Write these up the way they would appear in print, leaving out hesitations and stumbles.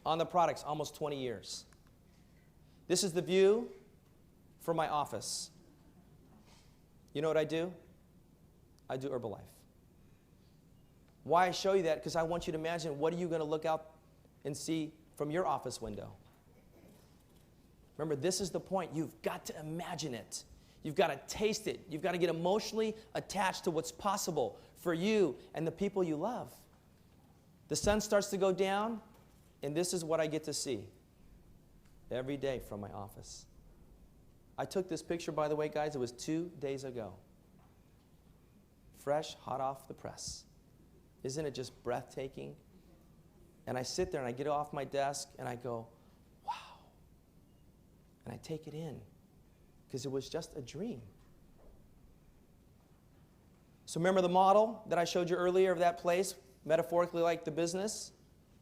on the products, almost 20 years. This is the view from my office. You know what I do? I do Herbalife. Why I show you that? Because I want you to imagine, what are you going to look out and see from your office window? Remember, this is the point. You've got to imagine it. You've got to taste it. You've got to get emotionally attached to what's possible for you and the people you love. The sun starts to go down, and this is what I get to see every day from my office. I took this picture, by the way, guys. It was 2 days ago. Fresh, hot off the press. Isn't it just breathtaking? And I sit there and I get off my desk and I go, wow. And I take it in because it was just a dream. So remember the model that I showed you earlier of that place, metaphorically like the business?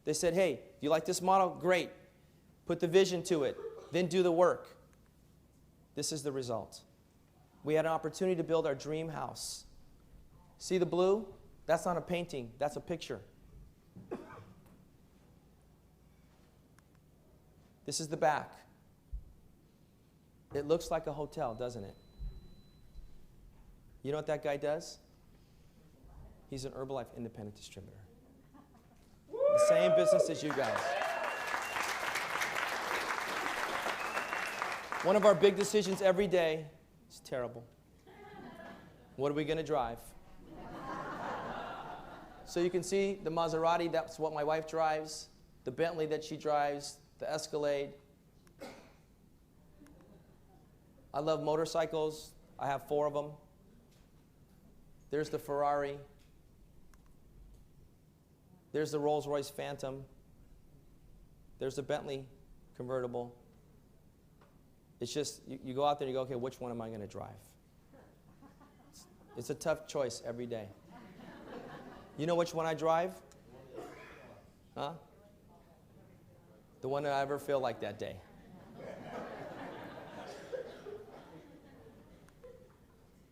They said, hey, you like this model? Great. Put the vision to it. Then do the work. This is the result. We had an opportunity to build our dream house. See the blue? That's not a painting. That's a picture. This is the back. It looks like a hotel, doesn't it? You know what that guy does? He's an Herbalife independent distributor. The same business as you guys. One of our big decisions every day is terrible. What are we going to drive? So you can see the Maserati, that's what my wife drives, the Bentley that she drives, the Escalade. I love motorcycles. I have 4 of them. There's the Ferrari. There's the Rolls-Royce Phantom. There's the Bentley convertible. It's just, you go out there and you go, okay, which one am I going to drive? It's a tough choice every day. You know which one I drive? Huh? The one that I ever feel like that day.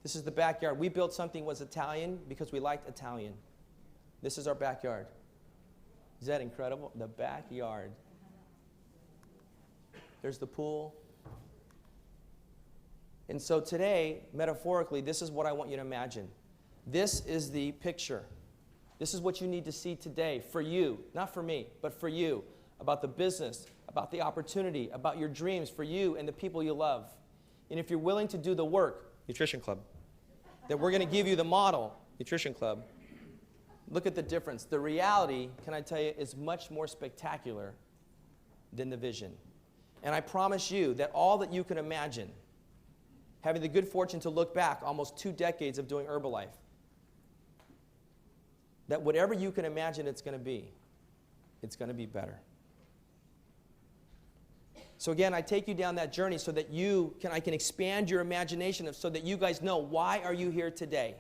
This is the backyard. We built something that was Italian because we liked Italian. This is our backyard. Is that incredible? The backyard. There's the pool. And so today, metaphorically, this is what I want you to imagine. This is the picture. This is what you need to see today for you, not for me, but for you, about the business, about the opportunity, about your dreams for you and the people you love. And if you're willing to do the work, Nutrition Club, that we're going to give you the model, Nutrition Club, look at the difference. The reality, can I tell you, is much more spectacular than the vision. And I promise you that all that you can imagine, having the good fortune to look back almost 2 decades of doing Herbalife, that whatever you can imagine it's going to be better. So again, I take you down that journey so that I can expand your imagination so that you guys know, why are you here today?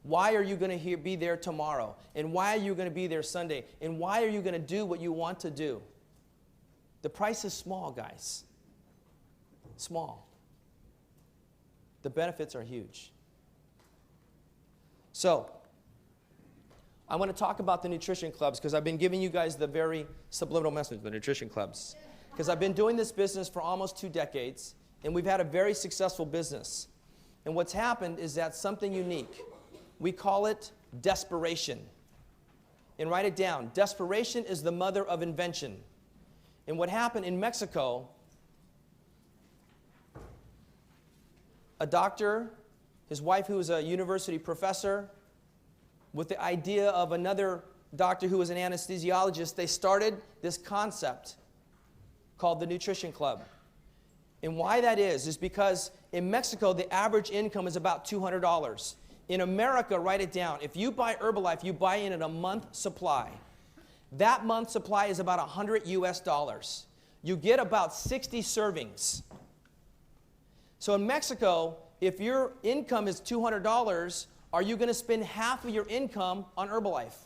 Why are you going to be there tomorrow? And why are you going to be there Sunday? And why are you going to do what you want to do? The price is small, guys. Small. The benefits are huge. So, I want to talk about the nutrition clubs because I've been giving you guys the very subliminal message, the nutrition clubs. Because I've been doing this business for almost 2 decades, and we've had a very successful business. And what's happened is that something unique. We call it desperation. And write it down. Desperation is the mother of invention. And what happened in Mexico, a doctor, his wife who was a university professor, with the idea of another doctor who was an anesthesiologist, they started this concept called the Nutrition Club. And why that is because in Mexico, the average income is about $200. In America, write it down. If you buy Herbalife, you buy in at a month supply. That month supply is about $100 US. You get about 60 servings. So in Mexico, if your income is $200, are you going to spend half of your income on Herbalife?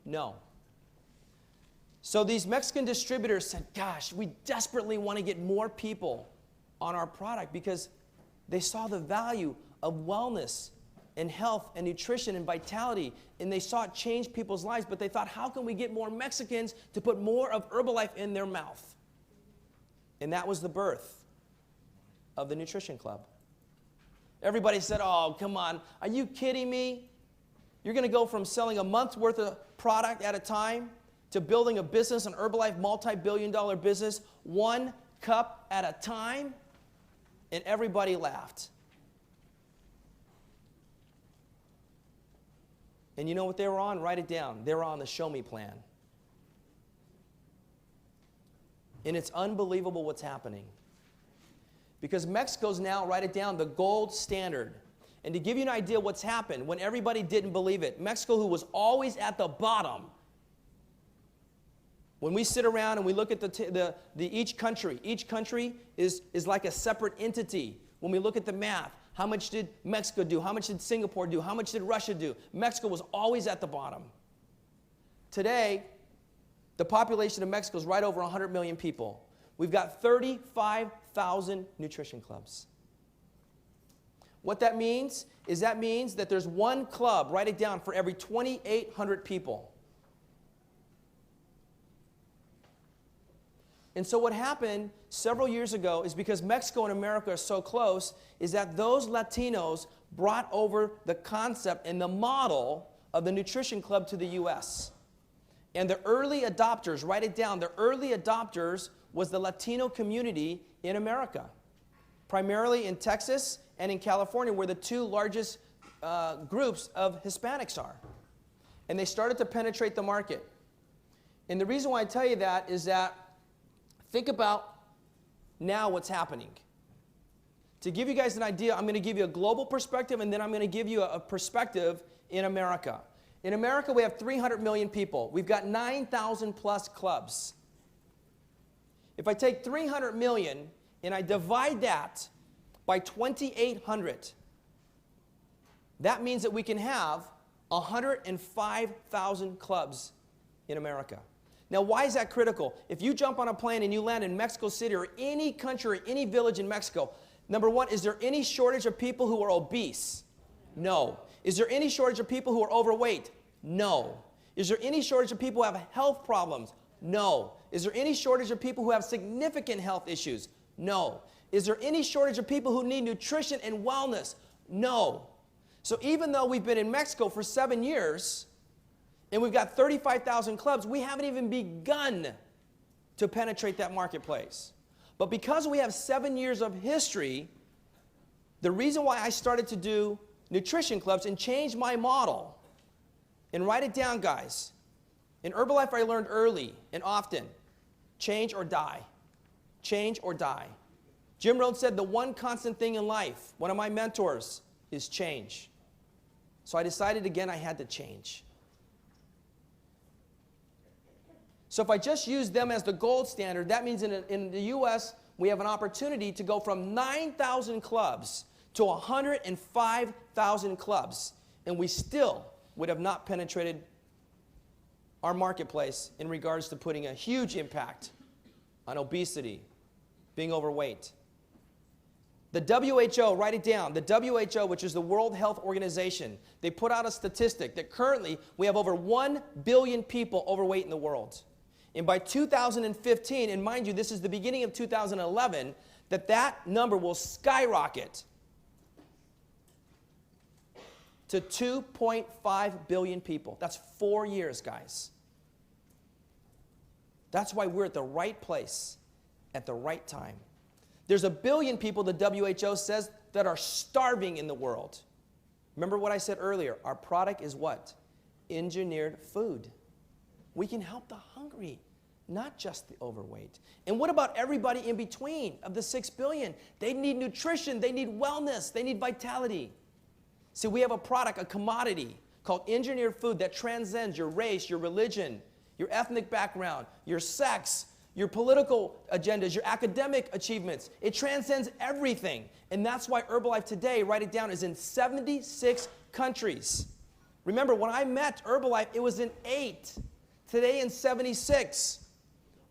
No. So these Mexican distributors said, gosh, we desperately want to get more people on our product because they saw the value of wellness and health and nutrition and vitality, and they saw it change people's lives, but they thought, how can we get more Mexicans to put more of Herbalife in their mouth? And that was the birth of the Nutrition Club. Everybody said, oh, come on, are you kidding me? You're going to go from selling a month's worth of product at a time to building a business, an Herbalife multi-billion-dollar business, one cup at a time? And everybody laughed. And you know what they were on? Write it down. They were on the Show Me plan. And it's unbelievable what's happening. Because Mexico's now, write it down, the gold standard. And to give you an idea what's happened when everybody didn't believe it, Mexico, who was always at the bottom, when we sit around and we look at each country is like a separate entity. When we look at the math, how much did Mexico do? How much did Singapore do? How much did Russia do? Mexico was always at the bottom. Today, the population of Mexico is right over 100 million people. We've got 35,000 nutrition clubs. What that means is that there's one club, write it down, for every 2,800 people. And so what happened several years ago is because Mexico and America are so close, is that those Latinos brought over the concept and the model of the Nutrition Club to the U.S. And the early adopters, write it down, the early adopters was the Latino community in America, primarily in Texas and in California, where the two largest groups of Hispanics are. And they started to penetrate the market. And the reason why I tell you that is that think about now what's happening. To give you guys an idea, I'm going to give you a global perspective, and then I'm going to give you a perspective in America. In America, we have 300 million people. We've got 9,000 plus clubs. If I take 300 million and I divide that by 2,800, that means that we can have 105,000 clubs in America. Now, why is that critical? If you jump on a plane and you land in Mexico City or any country or any village in Mexico, number one, is there any shortage of people who are obese? No. Is there any shortage of people who are overweight? No. Is there any shortage of people who have health problems? No. Is there any shortage of people who have significant health issues? No. Is there any shortage of people who need nutrition and wellness? No. So even though we've been in Mexico for 7 years, and we've got 35,000 clubs, we haven't even begun to penetrate that marketplace. But because we have 7 years of history, the reason why I started to do nutrition clubs and change my model, and write it down, guys. In Herbalife, I learned early and often, change or die. Change or die. Jim Rohn said the one constant thing in life, one of my mentors, is change. So I decided again I had to change. So if I just use them as the gold standard, that means in the U.S., we have an opportunity to go from 9,000 clubs to 105,000 clubs, and we still would have not penetrated our marketplace in regards to putting a huge impact on obesity, being overweight. The WHO, write it down, the WHO, which is the World Health Organization, they put out a statistic that currently we have over 1 billion people overweight in the world. And by 2015, and mind you, this is the beginning of 2011, that number will skyrocket to 2.5 billion people. That's 4 years, guys. That's why we're at the right place at the right time. There's 1 billion people, the WHO says, that are starving in the world. Remember what I said earlier, our product is what? Engineered food. We can help the hungry, not just the overweight. And what about everybody in between of the 6 billion? They need nutrition, they need wellness, they need vitality. See, we have a product, a commodity called engineered food that transcends your race, your religion, your ethnic background, your sex, your political agendas, your academic achievements. It transcends everything. And that's why Herbalife today, write it down, is in 76 countries. Remember, when I met Herbalife, it was in 8. Today in 76.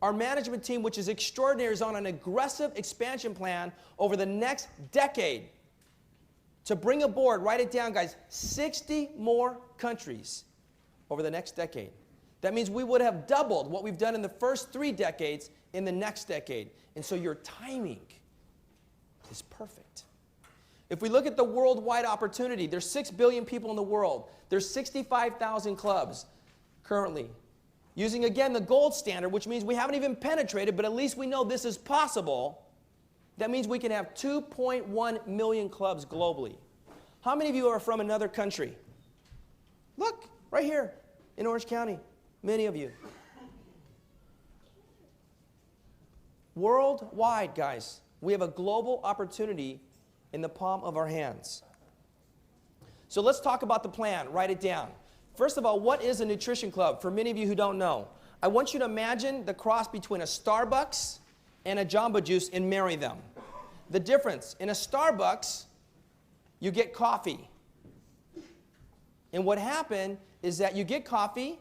Our management team, which is extraordinary, is on an aggressive expansion plan over the next decade to bring aboard, write it down, guys, 60 more countries over the next decade. That means we would have doubled what we've done in the first 3 decades in the next decade. And so your timing is perfect. If we look at the worldwide opportunity, there's 6 billion people in the world. There's 65,000 clubs currently. Using, again, the gold standard, which means we haven't even penetrated, but at least we know this is possible. That means we can have 2.1 million clubs globally. How many of you are from another country? Look, right here in Orange County. Many of you. Worldwide, guys, we have a global opportunity in the palm of our hands. So let's talk about the plan. Write it down. First of all, what is a nutrition club? For many of you who don't know, I want you to imagine the cross between a Starbucks and a Jamba Juice and marry them. The difference, in a Starbucks, you get coffee. And what happened is that you get coffee,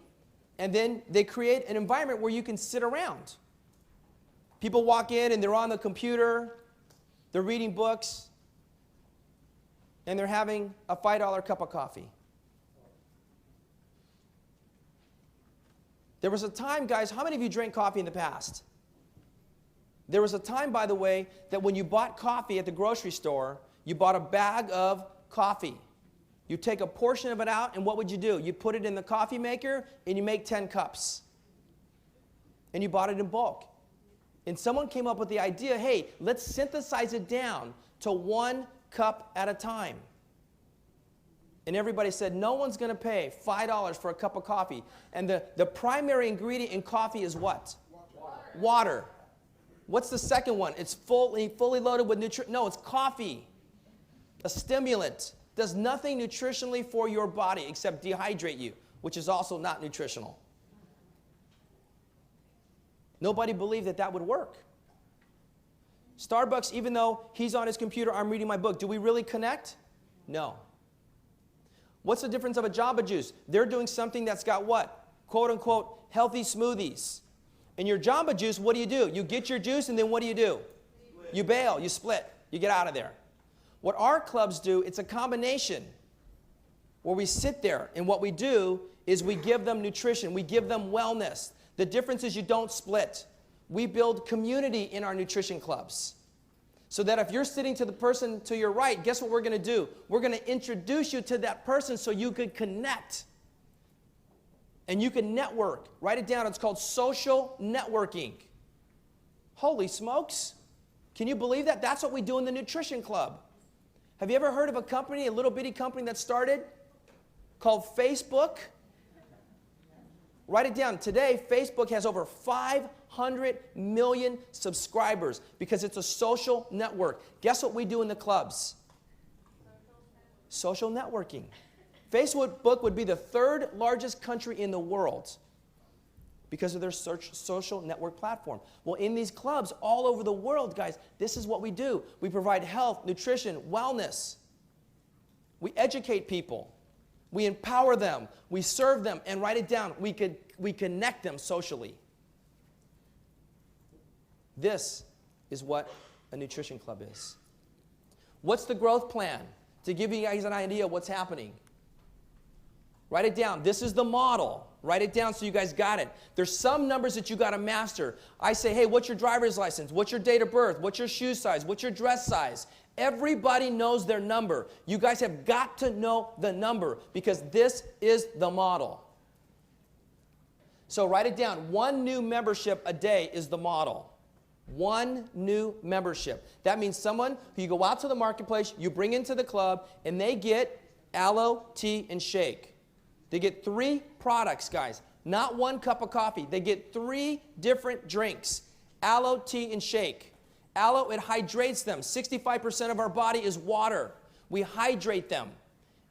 and then they create an environment where you can sit around. People walk in and they're on the computer, they're reading books, and they're having a $5 cup of coffee. There was a time, guys, how many of you drank coffee in the past? There was a time, by the way, that when you bought coffee at the grocery store, you bought a bag of coffee. You take a portion of it out, and what would you do? You put it in the coffee maker, and you make 10 cups. And you bought it in bulk. And someone came up with the idea, hey, let's synthesize it down to 1 cup at a time. And everybody said, no one's going to pay $5 for a cup of coffee. And the primary ingredient in coffee is what? Water. What's the second one? It's fully loaded with nutrition. No, it's coffee. A stimulant. Does nothing nutritionally for your body except dehydrate you, which is also not nutritional. Nobody believed that that would work. Starbucks, even though he's on his computer, I'm reading my book, do we really connect? No. What's the difference of a Jamba Juice? They're doing something that's got what? Quote unquote, healthy smoothies. In your Jamba Juice, what do? You get your juice, and then what do? You bail, you split, you get out of there. What our clubs do, it's a combination where we sit there, and what we do is we give them nutrition, we give them wellness. The difference is you don't split. We build community in our nutrition clubs. So that if you're sitting to the person to your right, guess what we're going to do? We're going to introduce you to that person so you could connect. And you can network. Write it down. It's called social networking. Holy smokes. Can you believe that? That's what we do in the nutrition club. Have you ever heard of a company, a little bitty company that started called Facebook? Write it down. Today, Facebook has over 500 million subscribers because it's a social network. Guess what we do in the clubs? Social networking. Facebook would be the 3rd largest country in the world because of their social network platform. Well, in these clubs all over the world, guys, this is what we do. We provide health, nutrition, wellness. We educate people. We empower them. We serve them. And write it down. We connect them socially. This is what a nutrition club is. What's the growth plan? To give you guys an idea of what's happening. Write it down. This is the model. Write it down so you guys got it. There's some numbers that you got to master. I say, hey, what's your driver's license? What's your date of birth? What's your shoe size? What's your dress size? Everybody knows their number. You guys have got to know the number because this is the model. So write it down. 1 new membership a day is the model. 1 new membership. That means someone who you go out to the marketplace, you bring into the club, and they get aloe, tea, and shake. They get 3 products, guys. Not 1 cup of coffee. They get 3 different drinks. Aloe, tea, and shake. Aloe, it hydrates them. 65% of our body is water. We hydrate them.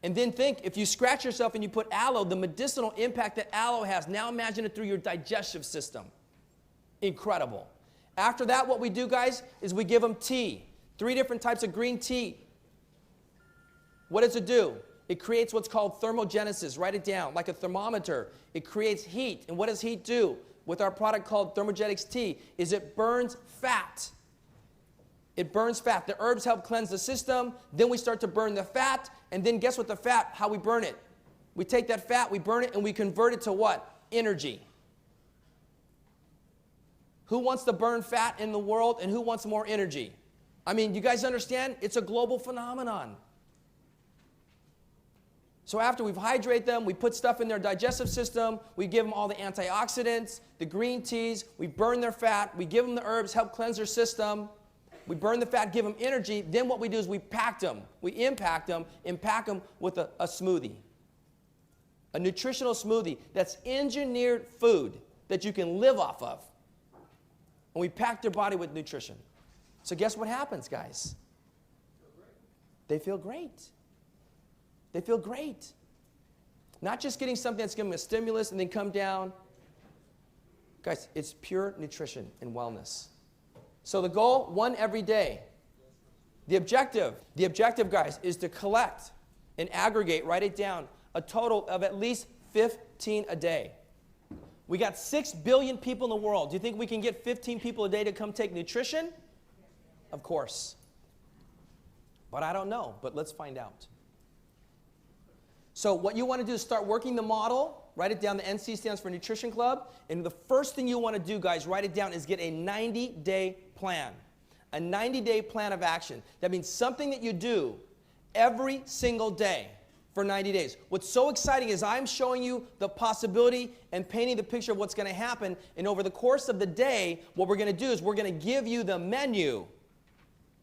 And then think, if you scratch yourself and you put aloe, the medicinal impact that aloe has, now imagine it through your digestive system. Incredible. After that, what we do, guys, is we give them tea. 3 different types of green tea. What does it do? It creates what's called thermogenesis. Write it down, like a thermometer. It creates heat. And what does heat do? With our product called Thermogenics Tea, is it burns fat. It burns fat. The herbs help cleanse the system. Then we start to burn the fat. And then guess what the fat, how we burn it? We take that fat, we burn it, and we convert it to what? Energy. Who wants to burn fat in the world, and who wants more energy? I mean, you guys understand? It's a global phenomenon. So after we've hydrated them, we put stuff in their digestive system, we give them all the antioxidants, the green teas, we burn their fat, we give them the herbs, help cleanse their system, we burn the fat, give them energy, then what we do is we pack them, we impact them with a smoothie. A nutritional smoothie that's engineered food that you can live off of. And we pack their body with nutrition. So guess what happens, guys? They feel great. They feel great. Not just getting something that's giving them a stimulus and then come down. Guys, it's pure nutrition and wellness. So the goal, one every day. The objective, guys, is to collect and aggregate, write it down, a total of at least 15 a day. We got 6 billion people in the world. Do you think we can get 15 people a day to come take nutrition? Of course. But I don't know, but let's find out. So what you want to do is start working the model, write it down. The NC stands for Nutrition Club. And the first thing you want to do, guys, write it down, is get a 90-day plan. A 90-day plan of action. That means something that you do every single day for 90 days. What's so exciting is I'm showing you the possibility and painting the picture of what's going to happen. And over the course of the day, what we're going to do is we're going to give you the menu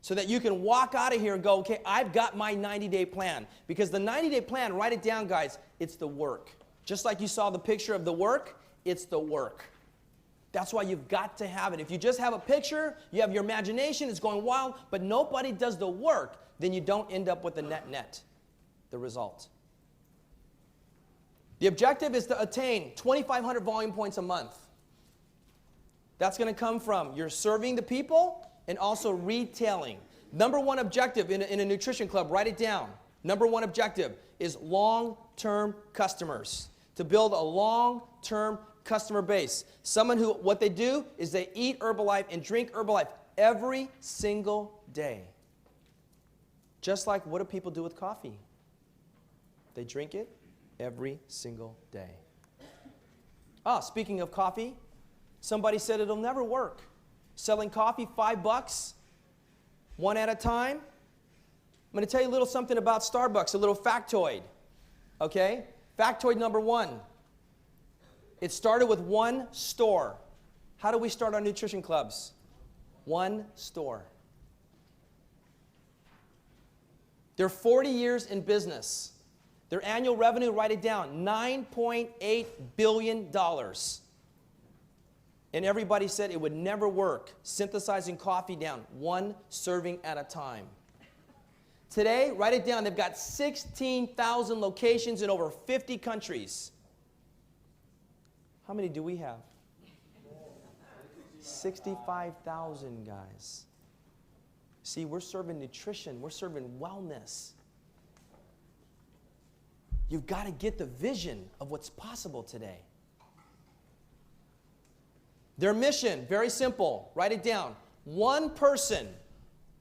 so that you can walk out of here and go, okay, I've got my 90-day plan. Because the 90-day plan, write it down, guys, it's the work. Just like you saw the picture of the work, it's the work. That's why you've got to have it. If you just have a picture, you have your imagination, it's going wild, but nobody does the work, then you don't end up with the net, the result. The objective is to attain 2,500 volume points a month. That's going to come from you're serving the people and also retailing. Number one objective in a nutrition club, write it down. Number one objective is long-term customers. To build a long-term customer base. Someone who, what they do is they eat Herbalife and drink Herbalife every single day. Just like what do people do with coffee? They drink it every single day. Speaking of coffee, somebody said it'll never work. Selling coffee, $5, one at a time. I'm going to tell you a little something about Starbucks, a little factoid. Okay? Factoid number one. It started with one store. How do we start our nutrition clubs? One store. They're 40 years in business. Their annual revenue, write it down, $9.8 billion. And everybody said it would never work, synthesizing coffee down, one serving at a time. Today, write it down, they've got 16,000 locations in over 50 countries. How many do we have? 65,000, guys. See, we're serving nutrition. We're serving wellness. You've got to get the vision of what's possible today. Their mission, very simple. Write it down. One person,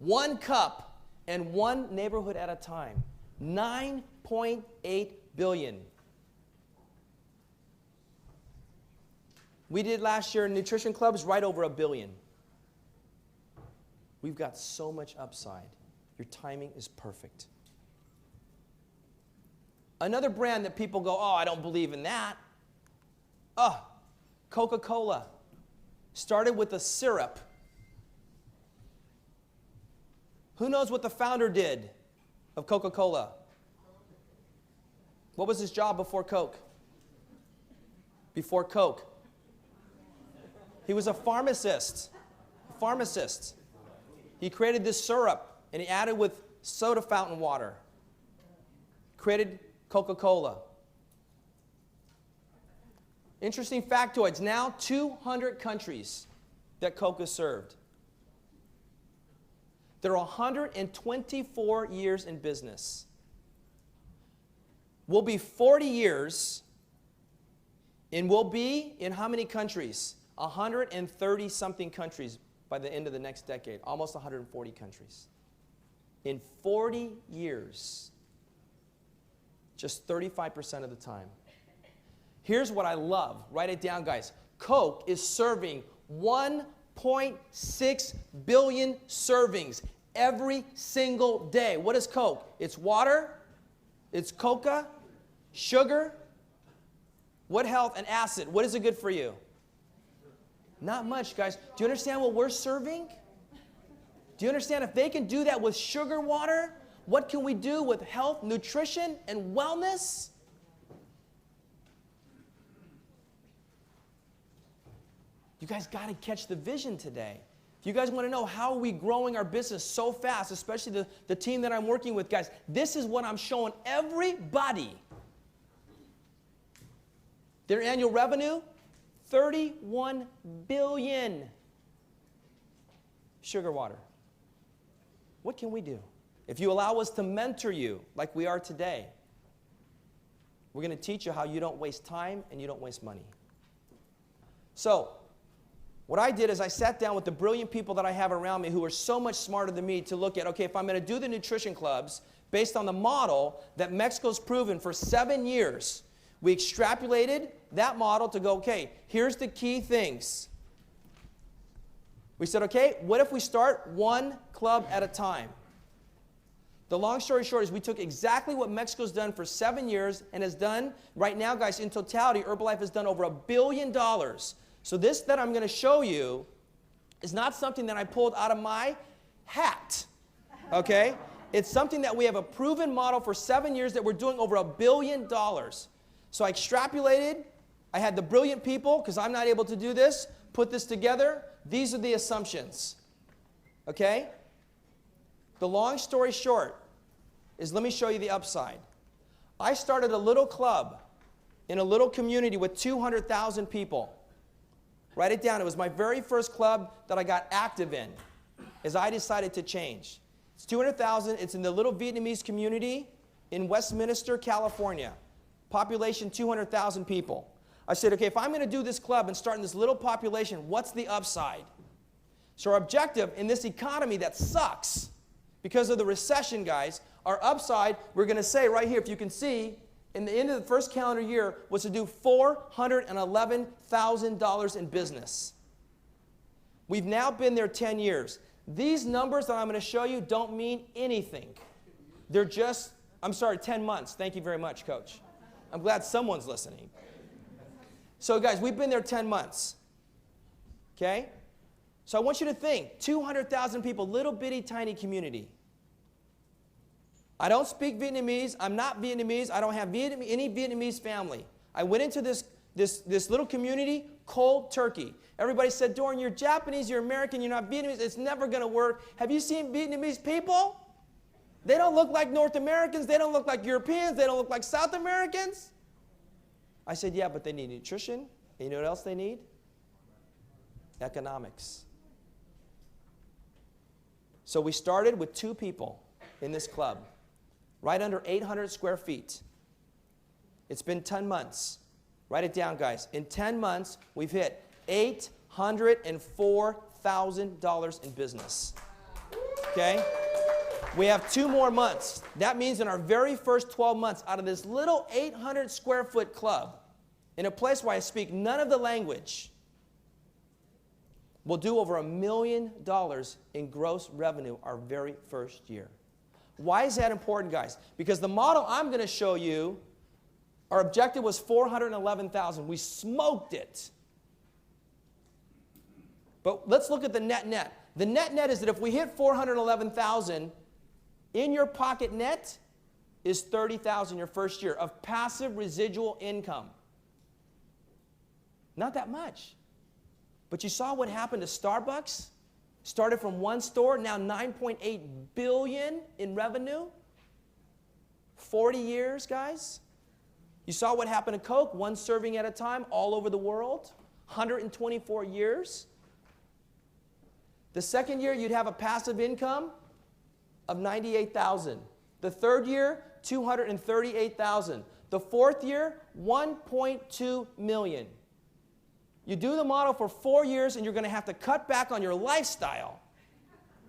one cup, and one neighborhood at a time. 9.8 billion. We did last year in nutrition clubs right over $1 billion. We've got so much upside. Your timing is perfect. Another brand that people go, I don't believe in that. Coca-Cola. Started with a syrup. Who knows what the founder did of Coca-Cola? What was his job before Coke? Before Coke. He was a pharmacist. He created this syrup, and he added with soda fountain water. Created Coca-Cola. Interesting factoids. Now 200 countries that Coke has served. They're 124 years in business. We'll be 40 years, and we'll be in how many countries? 130-something countries by the end of the next decade. Almost 140 countries. In 40 years, just 35% of the time. Here's what I love. Write it down, guys. Coke is serving 1.6 billion servings every single day. What is Coke? It's water, it's coca, sugar, what health, and acid. What is it good for you? Not much, guys. Do you understand what we're serving? Do you understand if they can do that with sugar water, what can we do with health, nutrition, and wellness? You guys got to catch the vision today. If you guys want to know how are we growing our business so fast, especially the team that I'm working with, guys, this is what I'm showing everybody. Their annual revenue, 31 billion. Sugar water. What can we do? If you allow us to mentor you like we are today, we're going to teach you how you don't waste time and you don't waste money. So, what I did is I sat down with the brilliant people that I have around me who are so much smarter than me to look at, okay, if I'm going to do the nutrition clubs based on the model that Mexico's proven for 7 years, we extrapolated that model to go, okay, here's the key things. We said, okay, what if we start one club at a time? The long story short is we took exactly what Mexico's done for 7 years and has done, right now, guys, in totality, Herbalife has done over $1 billion. So this that I'm going to show you is not something that I pulled out of my hat, okay? It's something that we have a proven model for 7 years that we're doing over $1 billion. So I extrapolated. I had the brilliant people, because I'm not able to do this, put this together. These are the assumptions, okay? The long story short is, let me show you the upside. I started a little club in a little community with 200,000 people. Write it down. It was my very first club that I got active in as I decided to change. It's 200,000. It's in the little Vietnamese community in Westminster, California. Population 200,000 people. I said, okay, if I'm going to do this club and start in this little population, what's the upside? So our objective in this economy that sucks because of the recession, guys, our upside, we're going to say right here, if you can see, in the end of the first calendar year was to do $411,000 in business. We've now been there 10 years. These numbers that I'm going to show you don't mean anything. They're just, 10 months. Thank you very much, Coach. I'm glad someone's listening. So, guys, we've been there 10 months. Okay? So I want you to think, 200,000 people, little bitty tiny community. I don't speak Vietnamese. I'm not Vietnamese. I don't have any Vietnamese family. I went into this little community, cold turkey. Everybody said, Doran, you're Japanese, you're American, you're not Vietnamese. It's never going to work. Have you seen Vietnamese people? They don't look like North Americans. They don't look like Europeans. They don't look like South Americans. I said, yeah, but they need nutrition. And you know what else they need? Economics. So we started with 2 people in this club. Right under 800 square feet. It's been 10 months. Write it down, guys. In 10 months, we've hit $804,000 in business. Okay? We have 2 more months. That means in our very first 12 months, out of this little 800 square foot club, in a place where I speak none of the language, we'll do over $1 million in gross revenue our very first year. Why is that important, guys? Because the model I'm going to show you, our objective was 411,000. We smoked it. But let's look at the net. The net is that if we hit 411,000, in your pocket net is 30,000 your first year of passive residual income. Not that much. But you saw what happened to Starbucks? Started from 1 store, now $9.8 billion in revenue. 40 years, guys. You saw what happened to Coke, 1 serving at a time all over the world. 124 years. The second year, you'd have a passive income of $98,000. The third year, $238,000. The fourth year, $1.2 million. You do the model for 4 years, and you're going to have to cut back on your lifestyle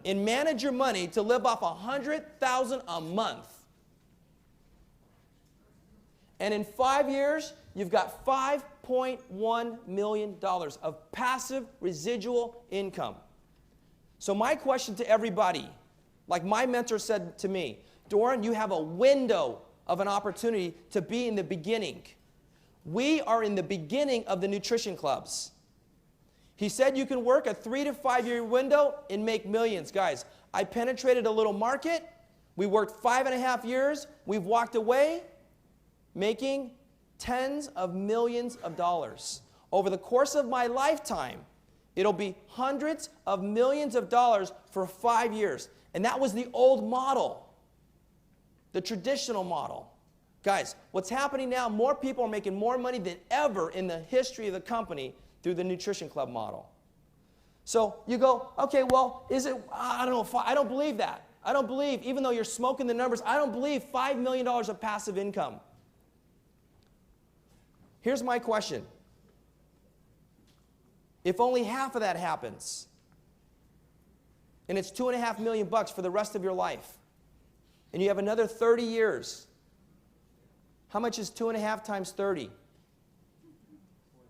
and manage your money to live off $100,000 a month. And in 5 years, you've got $5.1 million of passive residual income. So my question to everybody, like my mentor said to me, Doran, you have a window of an opportunity to be in the beginning. We are in the beginning of the nutrition clubs. He said you can work a 3 to 5 year window and make millions. Guys, I penetrated a little market. We worked 5.5 years. We've walked away making tens of millions of dollars. Over the course of my lifetime, it'll be hundreds of millions of dollars for 5 years. And that was the old model, the traditional model. Guys, what's happening now, more people are making more money than ever in the history of the company through the Nutrition Club model. So you go, okay, well, is it, I don't know, I don't believe that. I don't believe, even though you're smoking the numbers, I don't believe $5 million of passive income. Here's my question. If only half of that happens, and it's $2.5 million for the rest of your life, and you have another 30 years, how much is 2.5 times 30?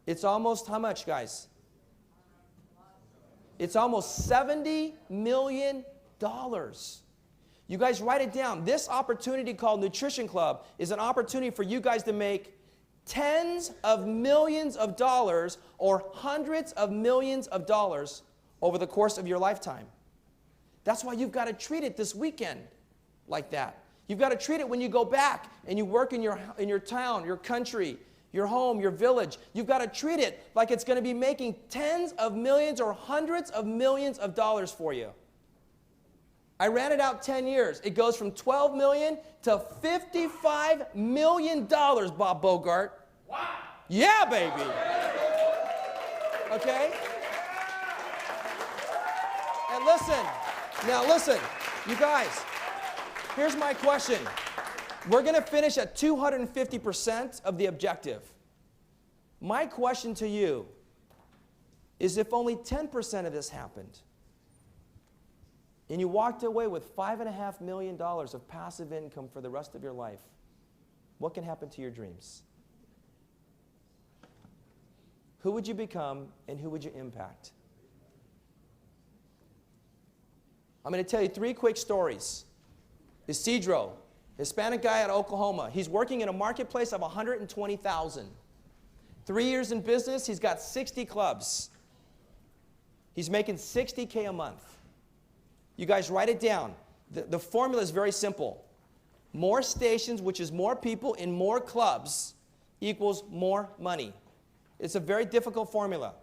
It's almost how much, guys? It's almost $70 million. You guys write it down. This opportunity called Nutrition Club is an opportunity for you guys to make tens of millions of dollars or hundreds of millions of dollars over the course of your lifetime. That's why you've got to treat it this weekend like that. You've got to treat it when you go back and you work in your town, your country, your home, your village. You've got to treat it like it's going to be making tens of millions or hundreds of millions of dollars for you. I ran it out 10 years. It goes from $12 million to $55 million, Bob Bogart. Wow. Yeah, baby. Okay? And listen, you guys, here's my question. We're going to finish at 250% of the objective. My question to you is, if only 10% of this happened, and you walked away with $5.5 million of passive income for the rest of your life, what can happen to your dreams? Who would you become, and who would you impact? I'm going to tell you 3 quick stories. Isidro, Hispanic guy out of Oklahoma. He's working in a marketplace of 120,000. 3 years in business, he's got 60 clubs. He's making $60K a month. You guys write it down. The formula is very simple. More stations, which is more people in more clubs, equals more money. It's a very difficult formula.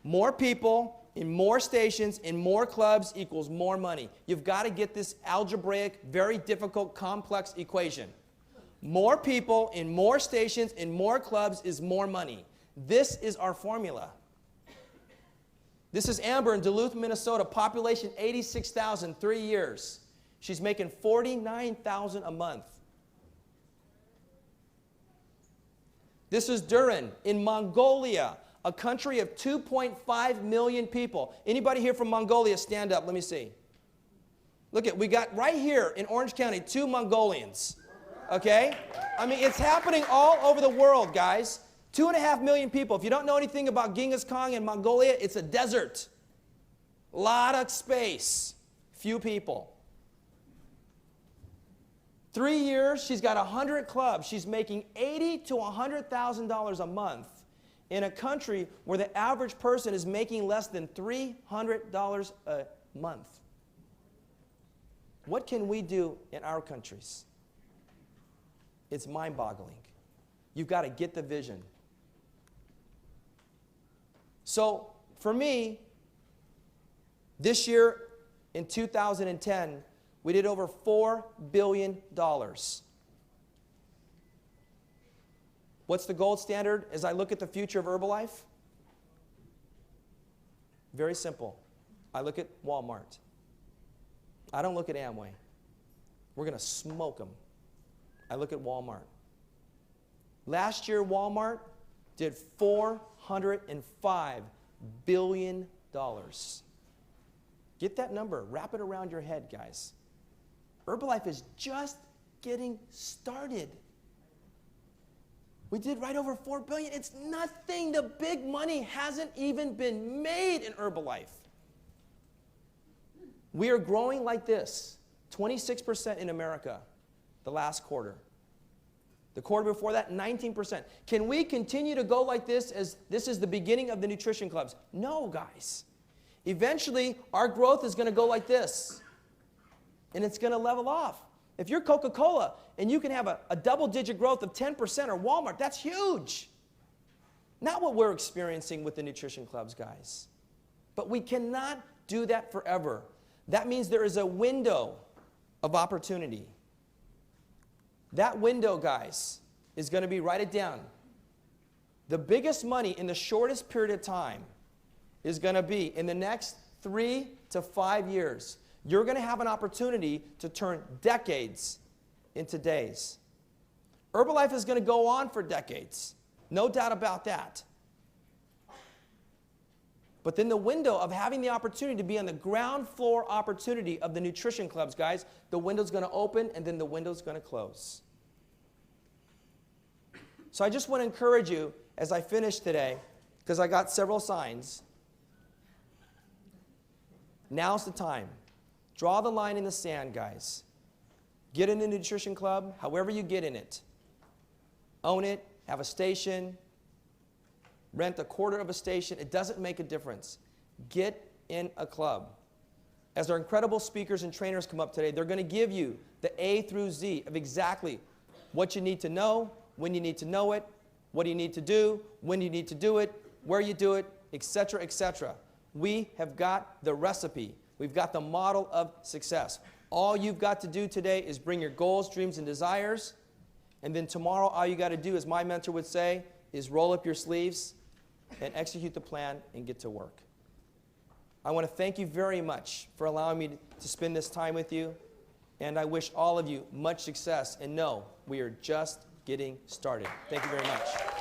More people in more stations in more clubs equals more money. You've got to get this algebraic, very difficult, complex equation. More people in more stations in more clubs is more money. This is our formula. This is Amber in Duluth, Minnesota, population 86,000, 3 years. She's making $49,000 a month. This is Duran in Mongolia, a country of 2.5 million people. Anybody here from Mongolia, stand up, let me see. Look at, we got right here in Orange County 2 Mongolians, okay? I mean, it's happening all over the world, guys. 2.5 million people. If you don't know anything about Genghis Khan in Mongolia, it's a desert. A lot of space, few people. 3 years, she's got 100 clubs. She's making $80,000 to $100,000 a month in a country where the average person is making less than $300 a month. What can we do in our countries? It's mind-boggling. You've got to get the vision. So, for me, this year in 2010, we did over $4 billion. What's the gold standard as I look at the future of Herbalife? Very simple. I look at Walmart. I don't look at Amway. We're going to smoke them. I look at Walmart. Last year, Walmart did $405 billion. Get that number. Wrap it around your head, guys. Herbalife is just getting started. We did right over $4 billion. It's nothing. The big money hasn't even been made in Herbalife. We are growing like this, 26% in America the last quarter. The quarter before that, 19%. Can we continue to go like this as this is the beginning of the nutrition clubs? No, guys. Eventually, our growth is going to go like this, and it's going to level off. If you're Coca-Cola and you can have a double-digit growth of 10% or Walmart, that's huge. Not what we're experiencing with the nutrition clubs, guys. But we cannot do that forever. That means there is a window of opportunity. That window, guys, is going to be, write it down. The biggest money in the shortest period of time is going to be in the next 3 to 5 years. You're going to have an opportunity to turn decades into days. Herbalife is going to go on for decades. No doubt about that. But then the window of having the opportunity to be on the ground floor opportunity of the nutrition clubs, guys, the window's going to open and then the window's going to close. So I just want to encourage you as I finish today, because I got several signs. Now's the time. Draw the line in the sand, guys. Get in the nutrition club, however you get in it. Own it, have a station, rent a quarter of a station. It doesn't make a difference. Get in a club. As our incredible speakers and trainers come up today, they're going to give you the A through Z of exactly what you need to know, when you need to know it, what you need to do, when you need to do it, where you do it, etc., etc. We have got the recipe. We've got the model of success. All you've got to do today is bring your goals, dreams, and desires. And then tomorrow, all you got to do, as my mentor would say, is roll up your sleeves and execute the plan and get to work. I want to thank you very much for allowing me to spend this time with you. And I wish all of you much success. And know we are just getting started. Thank you very much.